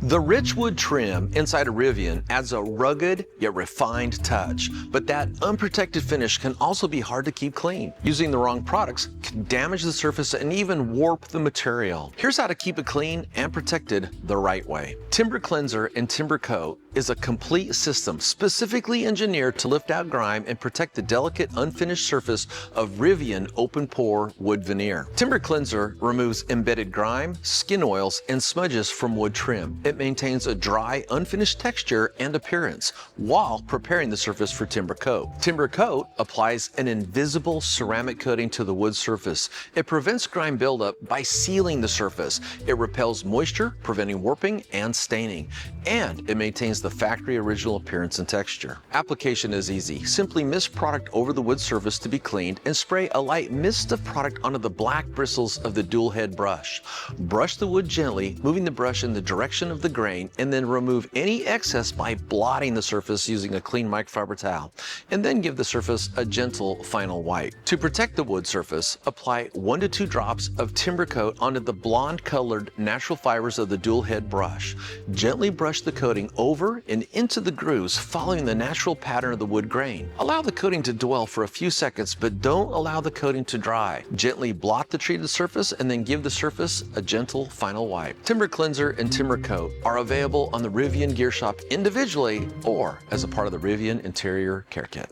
The rich wood trim inside a Rivian adds a rugged yet refined touch, but that unprotected finish can also be hard to keep clean. Using the wrong products can damage the surface and even warp the material. Here's how to keep it clean and protected the right way. Timber Cleanser and Timber Coat is a complete system specifically engineered to lift out grime and protect the delicate unfinished surface of Rivian Open-pore wood veneer. Timber Cleanser removes embedded grime, skin oils, and smudges from wood trim. It maintains a dry, unfinished texture and appearance while preparing the surface for Timber Coat. Timber Coat applies an invisible ceramic coating to the wood surface. It prevents grime buildup by sealing the surface. It repels moisture, preventing warping and staining. And it maintains the factory original appearance and texture. Application is easy. Simply mist product over the wood surface to be cleaned and spray a light mist of product onto the black bristles of the dual head brush. Brush the wood gently, moving the brush in the direction of the grain, and then remove any excess by blotting the surface using a clean microfiber towel, and then give the surface a gentle final wipe. To protect the wood surface, apply 1 to 2 drops of Timber Coat onto the blonde colored natural fibers of the dual head brush. Gently brush the coating over and into the grooves following the natural pattern of the wood grain. Allow the coating to dwell for a few seconds, but don't allow the coating to dry. Gently blot the treated surface and then give the surface a gentle final wipe. Timber Cleanser and Timber Coat are available on the Rivian Gear Shop individually or as a part of the Rivian Interior Care Kit.